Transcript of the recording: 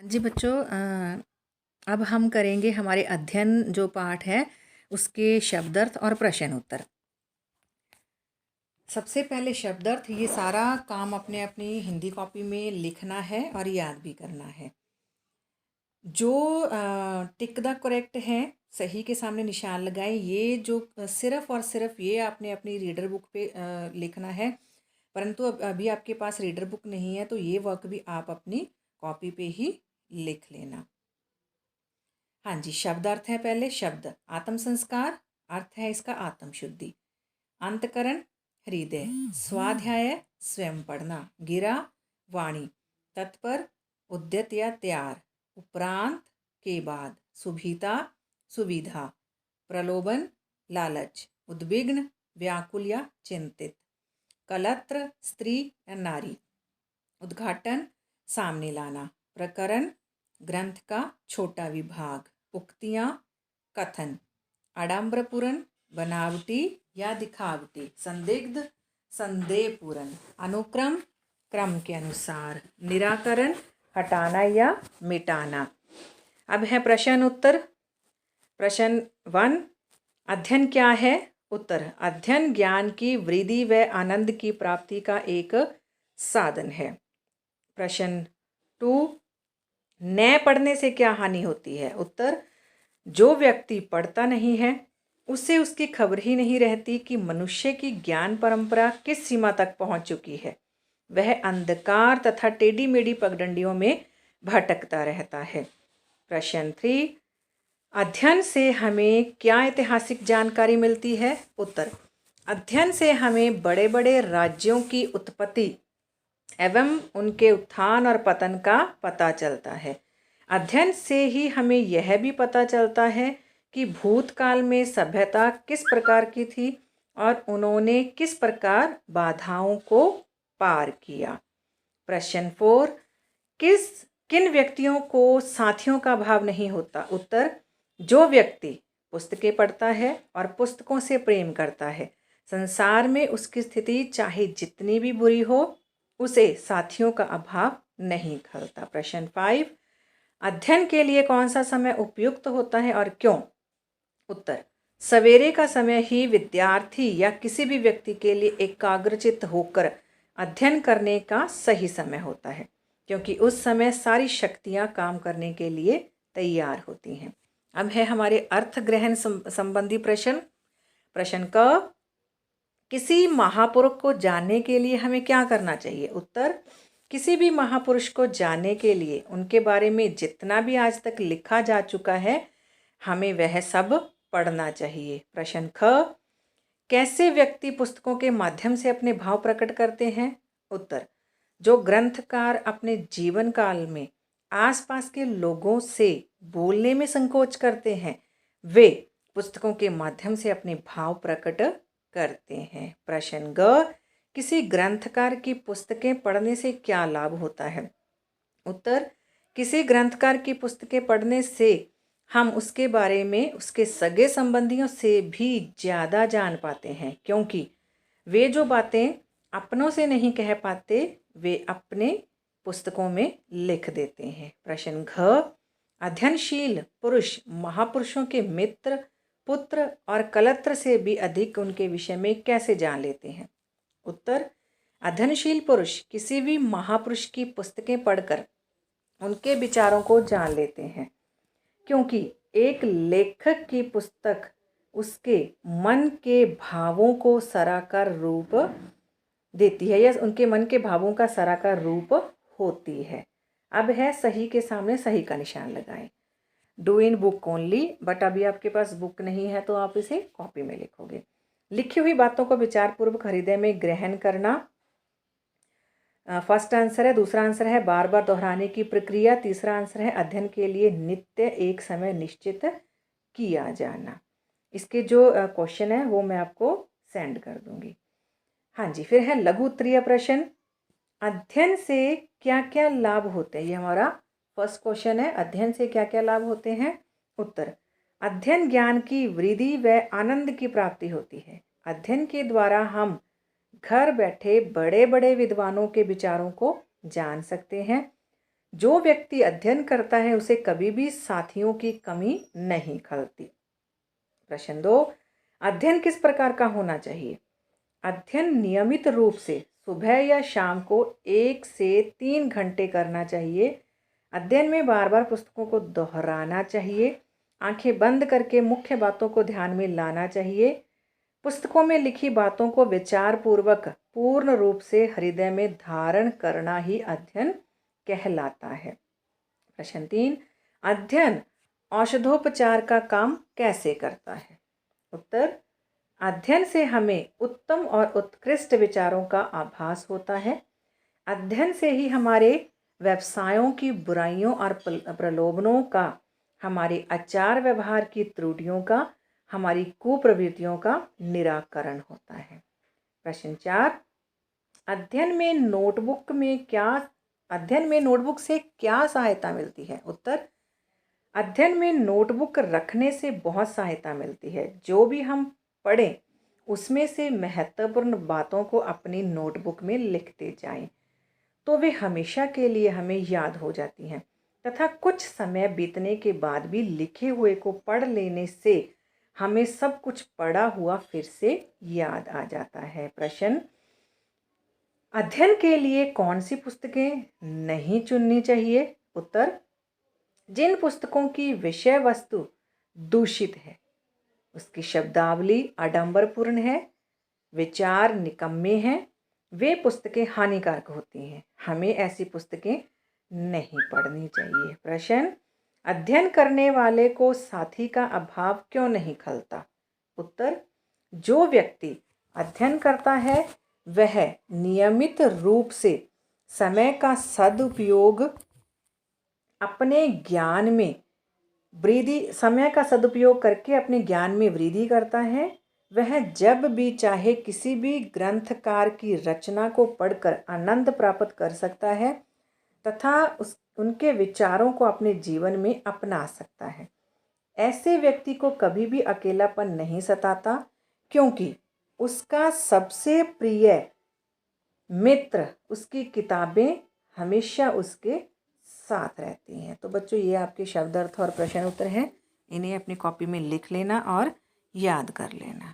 जी बच्चों, अब हम करेंगे हमारे अध्ययन जो पाठ है उसके शब्दार्थ और प्रश्न उत्तर। सबसे पहले शब्दार्थ, ये सारा काम अपने अपनी हिंदी कॉपी में लिखना है और याद भी करना है। जो टिक द करेक्ट है, सही के सामने निशान लगाएं। ये जो सिर्फ और सिर्फ ये आपने अपनी रीडर बुक पे लिखना है, परंतु अभी आपके पास रीडर बुक नहीं है तो ये वर्क भी आप अपनी कॉपी पे ही लिख लेना। हाँ जी, शब्दार्थ है। पहले शब्द आत्म संस्कार, अर्थ है इसका आत्म शुद्धि। अंतकरण हृदय, स्वाध्याय स्वयं पढ़ना, गिरा वाणी, तत्पर उद्यत या तैयार, उपरांत के बाद, सुभिता सुविधा, प्रलोभन लालच, उद्विग्न व्याकुल या चिंतित, कलत्र स्त्री या नारी, उद्घाटन सामने लाना, प्रकरण ग्रंथ का छोटा विभाग, उक्तियाँ कथन, आडंबरपूर्ण बनावटी या दिखावटी, संदिग्ध संदेहपूर्ण, अनुक्रम क्रम के अनुसार, निराकरण हटाना या मिटाना। अब है प्रश्न उत्तर। प्रश्न 1, अध्ययन क्या है? उत्तर, अध्ययन ज्ञान की वृद्धि व आनंद की प्राप्ति का एक साधन है। प्रश्न 2, न पढ़ने से क्या हानि होती है? उत्तर, जो व्यक्ति पढ़ता नहीं है उससे उसकी खबर ही नहीं रहती कि मनुष्य की ज्ञान परंपरा किस सीमा तक पहुंच चुकी है। वह अंधकार तथा टेढ़ी मेढ़ी पगडंडियों में भटकता रहता है। प्रश्न 3, अध्ययन से हमें क्या ऐतिहासिक जानकारी मिलती है? उत्तर, अध्ययन से हमें बड़े बड़े राज्यों की उत्पत्ति एवं उनके उत्थान और पतन का पता चलता है। अध्ययन से ही हमें यह भी पता चलता है कि भूतकाल में सभ्यता किस प्रकार की थी और उन्होंने किस प्रकार बाधाओं को पार किया। प्रश्न 4, किन व्यक्तियों को साथियों का भाव नहीं होता? उत्तर, जो व्यक्ति पुस्तकें पढ़ता है और पुस्तकों से प्रेम करता है, संसार में उसकी स्थिति चाहे जितनी भी बुरी हो, उसे साथियों का अभाव नहीं खलता। प्रश्न 5, अध्ययन के लिए कौन सा समय उपयुक्त होता है और क्यों? उत्तर, सवेरे का समय ही विद्यार्थी या किसी भी व्यक्ति के लिए एकाग्रचित्त होकर अध्ययन करने का सही समय होता है, क्योंकि उस समय सारी शक्तियां काम करने के लिए तैयार होती हैं। अब है हमारे अर्थ ग्रहण संबंधी प्रश्न। प्रश्न क, किसी महापुरुष को जानने के लिए हमें क्या करना चाहिए? उत्तर, किसी भी महापुरुष को जानने के लिए उनके बारे में जितना भी आज तक लिखा जा चुका है, हमें वह सब पढ़ना चाहिए। प्रश्न ख, कैसे व्यक्ति पुस्तकों के माध्यम से अपने भाव प्रकट करते हैं? उत्तर, जो ग्रंथकार अपने जीवन काल में आसपास के लोगों से बोलने में संकोच करते हैं, वे पुस्तकों के माध्यम से अपने भाव प्रकट करते हैं। प्रश्न ग, किसी ग्रंथकार की पुस्तकें पढ़ने से क्या लाभ होता है? उत्तर, किसी ग्रंथकार की पुस्तकें पढ़ने से हम उसके बारे में उसके सगे संबंधियों से भी ज़्यादा जान पाते हैं, क्योंकि वे जो बातें अपनों से नहीं कह पाते वे अपने पुस्तकों में लिख देते हैं। प्रश्न घ, अध्ययनशील पुरुष महापुरुषों के मित्र, पुत्र और कलत्र से भी अधिक उनके विषय में कैसे जान लेते हैं? उत्तर, अध्ययनशील पुरुष किसी भी महापुरुष की पुस्तकें पढ़कर उनके विचारों को जान लेते हैं, क्योंकि एक लेखक की पुस्तक उसके मन के भावों को सराकर रूप देती है या उनके मन के भावों का सराकर रूप होती है। अब है सही के सामने सही का निशान लगाएं। Do in book only, but अभी आपके पास बुक नहीं है तो आप इसे कॉपी में लिखोगे। लिखी हुई बातों को विचारपूर्वक हृदय में ग्रहण करना, फर्स्ट आंसर है। दूसरा आंसर है बार बार दोहराने की प्रक्रिया। तीसरा आंसर है अध्ययन के लिए नित्य एक समय निश्चित किया जाना। इसके जो क्वेश्चन है वो मैं आपको सेंड कर दूंगी। हाँ जी, फिर है लघु उत्तरीय प्रश्न। अध्ययन से क्या क्या लाभ होते हैं? ये हमारा फर्स्ट क्वेश्चन है, अध्ययन से क्या क्या लाभ होते हैं? उत्तर, अध्ययन ज्ञान की वृद्धि व आनंद की प्राप्ति होती है। अध्ययन के द्वारा हम घर बैठे बड़े बड़े विद्वानों के विचारों को जान सकते हैं, जो व्यक्ति अध्ययन करता है उसे कभी भी साथियों की कमी नहीं खलती। प्रश्न 2, अध्ययन किस प्रकार का होना चाहिए? अध्ययन नियमित रूप से सुबह या शाम को 1 से 3 घंटे करना चाहिए। अध्ययन में बार बार पुस्तकों को दोहराना चाहिए। आंखें बंद करके मुख्य बातों को ध्यान में लाना चाहिए। पुस्तकों में लिखी बातों को विचारपूर्वक पूर्ण रूप से हृदय में धारण करना ही अध्ययन कहलाता है। प्रश्न 3, अध्ययन औषधोपचार का काम कैसे करता है? उत्तर, अध्ययन से हमें उत्तम और उत्कृष्ट विचारों का आभास होता है। अध्ययन से ही हमारे व्यवसायों की बुराइयों और प्रलोभनों का, हमारे आचार व्यवहार की त्रुटियों का, हमारी कुप्रवृत्तियों का निराकरण होता है। प्रश्न 4, अध्ययन में नोटबुक से क्या सहायता मिलती है? उत्तर, अध्ययन में नोटबुक रखने से बहुत सहायता मिलती है। जो भी हम पढ़ें उसमें से महत्वपूर्ण बातों को अपनी नोटबुक में लिखते जाएं, तो वे हमेशा के लिए हमें याद हो जाती हैं तथा कुछ समय बीतने के बाद भी लिखे हुए को पढ़ लेने से हमें सब कुछ पढ़ा हुआ फिर से याद आ जाता है। प्रश्न, अध्ययन के लिए कौन सी पुस्तकें नहीं चुननी चाहिए? उत्तर, जिन पुस्तकों की विषय वस्तु दूषित है, उसकी शब्दावली आडंबरपूर्ण है, विचार निकम्मे हैं, वे पुस्तकें हानिकारक होती हैं। हमें ऐसी पुस्तकें नहीं पढ़नी चाहिए। प्रश्न, अध्ययन करने वाले को साथी का अभाव क्यों नहीं खलता? उत्तर, जो व्यक्ति अध्ययन करता है वह नियमित रूप से समय का सदुपयोग अपने ज्ञान में करके अपने ज्ञान में वृद्धि करता है। वह जब भी चाहे किसी भी ग्रंथकार की रचना को पढ़कर आनंद प्राप्त कर सकता है तथा उनके विचारों को अपने जीवन में अपना सकता है। ऐसे व्यक्ति को कभी भी अकेलापन नहीं सताता, क्योंकि उसका सबसे प्रिय मित्र, उसकी किताबें हमेशा उसके साथ रहती हैं। तो बच्चों, ये आपके शब्द अर्थ और प्रश्न उत्तर हैं। इन्हें अपनी कॉपी में लिख लेना और याद कर लेना।